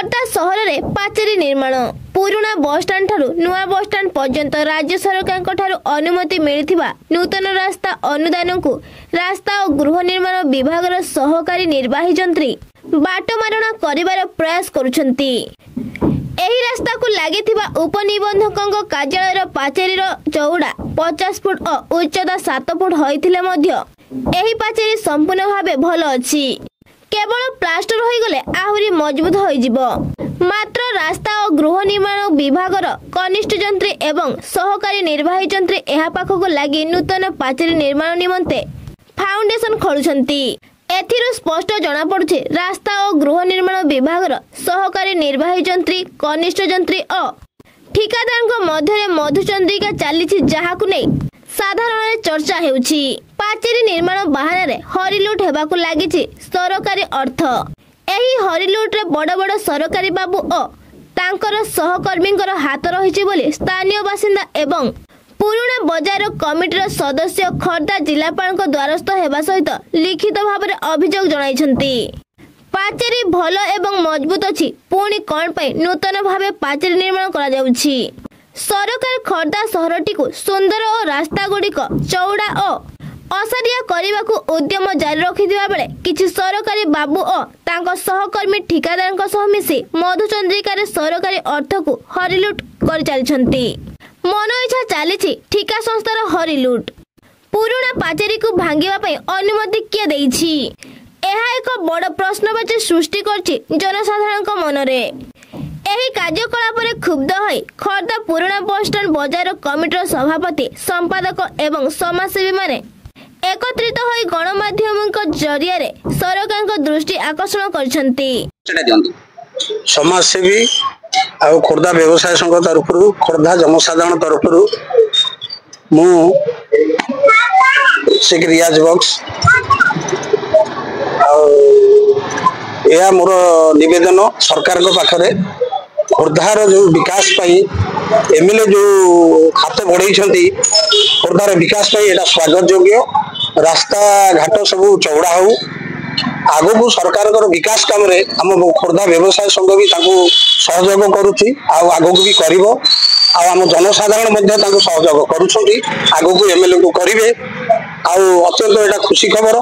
ଖୋର୍ଦ୍ଧା ସହରରେ ପାଚେରୀ ନିର୍ମାଣ ପୁରୁଣା ବସଷ୍ଟାଣ୍ଡ ଠାରୁ ନୂଆ ବସଷ୍ଟାଣ୍ଡ ପର୍ଯ୍ୟନ୍ତ ରାଜ୍ୟ ସରକାରଙ୍କ ଠାରୁ ଅନୁମତି ମିଳିଥିବା ନୂତନ ରାସ୍ତା ଅନୁଦାନକୁ ରାସ୍ତା ଓ ଗୃହ ନିର୍ମାଣ ବିଭାଗର ସହକାରୀ ନିର୍ବାହୀ ଯନ୍ତ୍ରୀ ବାଟମାରଣା କରିବାର ପ୍ରୟାସ କରୁଛନ୍ତି। ଏହି ରାସ୍ତାକୁ ଲାଗିଥିବା ଉପନିବନ୍ଧକଙ୍କ କାର୍ଯ୍ୟାଳୟର ପାଚେରୀର ଚଉଡ଼ା 50 ଫୁଟ ଓ ଉଚ୍ଚତା 7 ଫୁଟ ହୋଇଥିଲେ ମଧ୍ୟ ଏହି ପାଚେରୀ ସମ୍ପୂର୍ଣ୍ଣ ଭାବେ ଭଲ ଅଛି। केवल प्लास्टर हो गले आहुरी मजबूत हो मात्र रास्ता और गृह निर्माण विभागर कनिष्ठ जंत्री एवं सहकारी निर्वाही जंत्री एहा पाखक लगी नूतन पाचेरी निर्माण निमंते फाउंडेशन खोलुछंती। एथिरु स्पष्ट जना पड़ुछि रास्ता और गृह निर्माण विभागर सहकारी निर्वाही जंत्री कनिष्ठ जंत्री और ठिकादार मध्य मधुचंद्रिका चली जहाकु नै साधारण चर्चा हेउछि। पाचेरी निर्माण बाहाना हरिलुट हेबाकु लागिछि सरकारी अर्थ। एही हरिलुट रे बड़ बड़ सरकारी बाबू और तांकर सहकर्मींकर हाथ रहिछि बोली स्थानीय बासिंदा एवं पुराना बजार कमिटीर सदस्य खर्दा जिलापाल द्वारस्थ हेबा सहित लिखित भाव में अभियोग जणाइछंती। पाचेरी भल एवं मजबूत अछि पुणी कोन पय नूतन भावे पाचेरी निर्माण करा जाउछि। सरकार खर्दा सहरटी को सुंदर और रास्ता गुड़िक चौड़ा और असारिया करने को उद्यम जारी रखिथिबा बेले किछि सरकारी बाबू और तांको सहकर्मी ठिकादार सह मिसी मधुचंद्रिकार सरकारी अर्थ को हरिलुट कर चलछंती। मन इच्छा चली ठिका संस्थार हरिलुट। पुराना पाचेरी को भांगिबा पई अनुमति किए देइछि? एहा एक बड़ प्रश्नवाची सृष्टि करछि जनसाधारण मनरे। एही कार्यकलाप क्षुब्ध हो खर्दा पुराना बसस्टाण्ड बजार कमिटीर सभापति संपादक एवं समाजसेवी माने एकत्रित हो गणमाध्यम जरिया सरकार दृष्टि आकर्षण करछंती। समाजसेवी आ खोर्धा व्यवसाय संघ तरफ खोर्धा जनसाधारण तरफ मु शेख रियाज बक्स आ मोर निवेदन सरकार पाखरे खोर्धार जो विकास एमएलए जो हाथ बढ़ई खोर्धार विकास स्वागत योग्य। रास्ता घाट सब चौड़ा हो आगो को सरकार विकास काम रे आम खोर्धा व्यवसाय संघ भी सहयोग करुच्ची आगो भी कर आम जनसाधारण सहयोग करुँच आगो को एमएलए को करेंगे। अत्यंत यहाँ खुशी खबर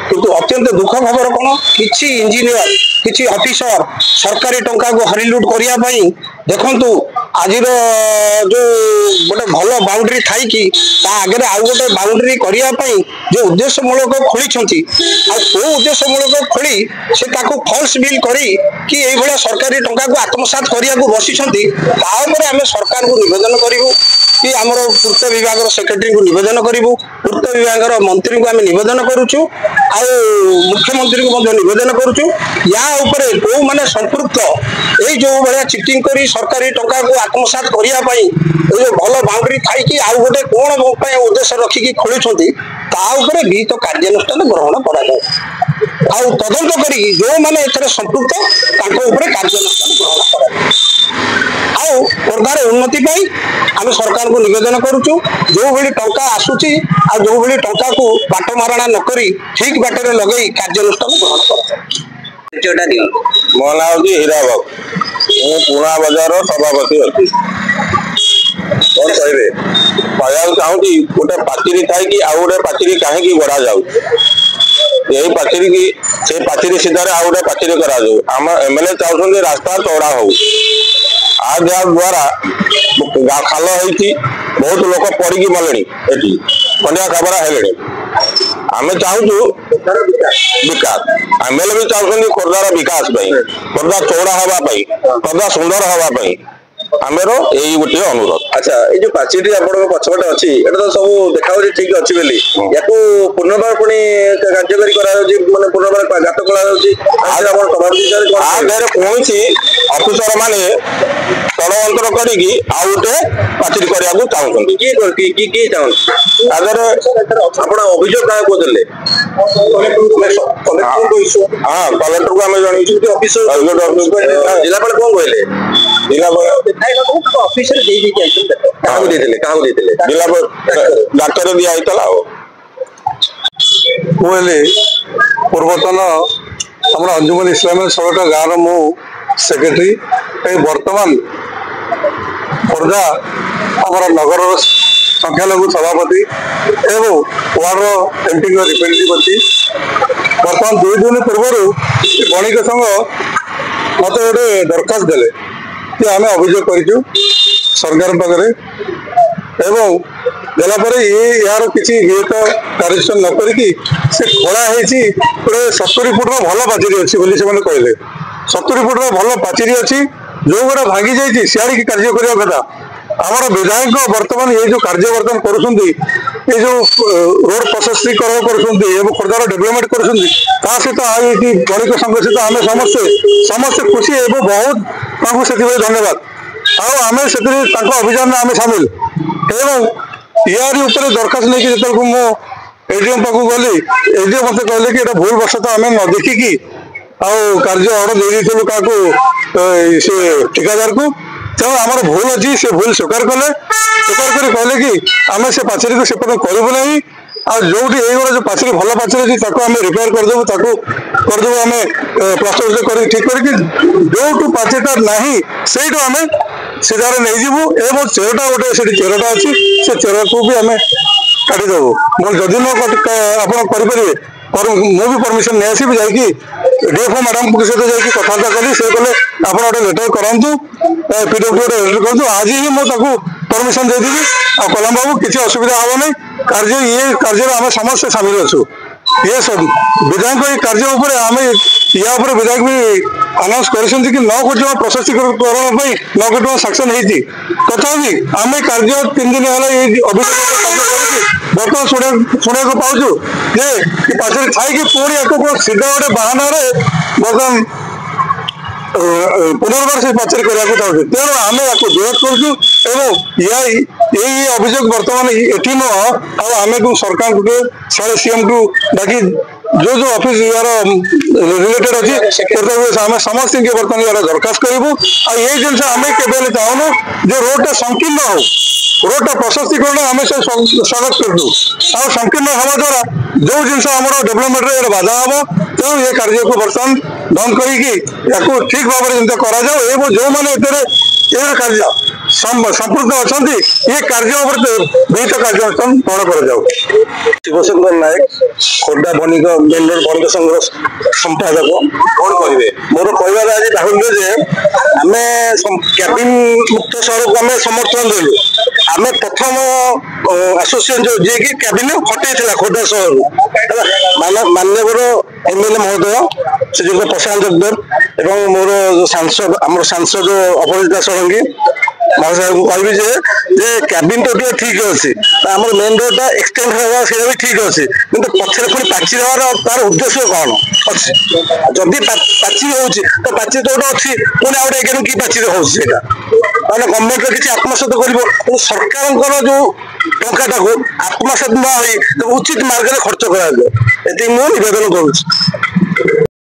किंतु अत्यंत दुख खबर कौन किसी इंजीनियर किसी ऑफिसर सरकारी टंका को हरिलुट करने देखु आज जो गोटे भल बाउंड्री थी आगे आउ गोटे बाउंड्री करने जो उद्देश्यमूलक खोली कौ उद्देश्यमूलक खोली से फल्स बिल कि सरकारी टंका को आत्मसात करने को बसी आम सरकार को निवेदन करूँ कि आम पूर्त विभाग सेक्रेटरी को निवेदन करूँ पूर्त विभाग मंत्री को आम निवेदन करुचु मुख्यमंत्री को निवेदन करुचु या जो मैंने संपृक्त यही जो भाया चिटिंग करी सरकारी टंका को आत्मसात करने जो भल बाउंड्री थी आउ गोटे कौन उद्देश्य रखिकी खोलुंट विहित कार्यानुष्ठान ग्रहण कर तदंत कर जो मैंने संपृक्त कार्यानुष्ठान ग्रहण कर खोर्धार उन्नति आम सरकार को निवेदन करुचु जो भाई टंका आसूची जो भाई टंका को बाट मारणा नक ठीक बाटर लगे कार्यानुष्ठान ग्रहण कर। मो ना हूँ हीराबक पुणा बजार सभापति अच्छी कौन कहे कहना चाहूँगी गोटे पाचेरी थी आउ गोटे पाचेरी कहीं गढ़ा जाऊ यही पाचेरी की से पाचेरी सीधार आउ गोटे पाचेरी करा एमएलए चाहते रास्ता चौड़ा हो द्वारा खाल होती बहुत लोक पड़ी मले खंडिया खबर है आम चाहूँ विकास एमएलए भी चाहते खोर्धार विकास खोर्धा चौड़ा हाँपाई खोर्धा सुंदर हाँपाई आमर यही गोटे अनुरोध। अच्छा ये जो पाचेरी पछपटे अच्छी तो सब देखा ठीक अच्छी बोली या पुनर्बार पुणी कार्यकारी माने पुनर्बार घाट कौन अफिसर माने षड़यंत्र करी गोटे पाचेरी करने चाहते किए चाहते अभियोग क्या कहते हाँ कलेक्टर को आम जन जिलापाल कौन कहले ऑफिसर डाक्टर दिखाई पूर्वतन आम अंजुमन इस्लामिक सड़क गाँव मु सेक्रेटरी वर्तमान खोर्धा आम नगर संख्यालघु सभापति एवं वार्ड एमपी रिप्रेजेंटेटिव अच्छी बर्तमान 2 दिन पूर्व बणिक संघ मत गोटे दरखास्त देले कि आम अभियोग करूँ सरकार पाखे एवं देलापर यार किसी विहित कार्यानुष्ठान न करी से खोला गोटे 70 फुट भल पाचेरी अच्छी बोली से कहले 70 फुट भल पाचेरी अच्छी जो गुड़ा भांगी जाइए सियाड़ की कार्य करने कथा आमर विधायक बर्तमान ये जो कार्य बर्तमान कर जो रोड प्रशस्तीकरण कर खोर्धार डेभलपमेंट कर सहित बणिक संघ सहित आम समस्ते खुशी एवं बहुत से धन्यवाद आम से अभियान आम सामिल एवं यारी ऊपर दरखास्त नहीं जो मो एडीएम पाक गली एडीएम मत कहले कि भूल वर्षत आम न देखिकी कार्य अर्डर दे क्या ठिकादार को तेणु आमर भूल अच्छी से भूल स्वीकार कले कहले कि आम से पाचेरी को सेपट करूँ ना जो जो पाचेरी भल पाचेरी अच्छी आम रिपेयर करदेबू करदेबू आम प्लास्टर कर ठीक करके जो पाचेरीटा नहीं से आम सीधार नहीं जीवु एवं चेरटा गोटे से चेरटा अच्छी से चेर को भी आम काटिदेबू जदि न आप करें मु भी परमिशन नहीं आसबि जाकि डीएफओ मैडम सहित जाकि कथबार्ता कली से कहले आप गोटे लेटर करूँ पीडब्ल्यू गोटे लेटर करूँ आज ही मुझे परमिशन देदेवी आ कलम बाबू किसी असुविधा हे ना कार्य ये कार्य आम समस्ते सामिल अच्छु ये सब विधायक ये कार्य उपर आम या विधायक भी अनाउंस कर 9 कोटी प्रशस्तीकरण 9 कोटी सक्सेन होती तथापि आम कार्य 3 दिन है अभियोग बर्तमान शुणा पाचु जे पाचेरी थी पुणी एक सीधा गोटे बाहाना बर्तमान पुनर्बार से पाचेरी करने चाहूँ तेणु आम या विरोध करुँ यही अभियोग बर्तमान ये नुह आम सरकार सारे सीएम को डाकी जो जो ऑफिस यार रिलेटेड अच्छी आम समस्त बर्तमान यार दरखास्त करूँ ये जिन आम के चाहूँ जो रोडटा संकीर्ण हो रोडटा प्रशस्तीकरण आम से स्वागत करूँ संकीर्ण हवा द्वारा जो जिन डेभलपमेंट बाधा हम तेणु ये कार्य को बर्तमान बंद कर ठीक भाव में करा जो मैंने कार्य संपूर्ण अच्छा ये कार्य विहित कार्यानुष्ठान ग्रहण कर शिवशंकर नायक खोर्धा बणिक मेन रोड बणिक संघ संपादक कौन कहे मोर कहबार आज तात्पर्य आम कैबिन मुक्त सहर को आम समर्थन देलु आम प्रथम एसोसिएशन जो जी कि कैबिन हटे खोर्धा सहर माननीय एमएलए महोदय श्रीजुक्त प्रशांत जगदेव एवं मोर सांसद आम सांसद अपराजिता षडंगी महासाहेब को कहि कैबिन तो ठीक अच्छी आम मेन रोडटा एक्सटेंड होगा से भी ठीक अच्छे कि पक्षे पुणी पाची देवार तार उद्देश्य कौन अच्छी जदि पाची हो तो पाची तो गोटे अच्छी पुणी आउ गोटे कि पाची होगा मैंने गवर्नमेंट किसी आत्मसात कर सरकार जो टाटा को आत्मसात न हो उचित मार्ग में खर्च कर मुझे निवेदन करुँ।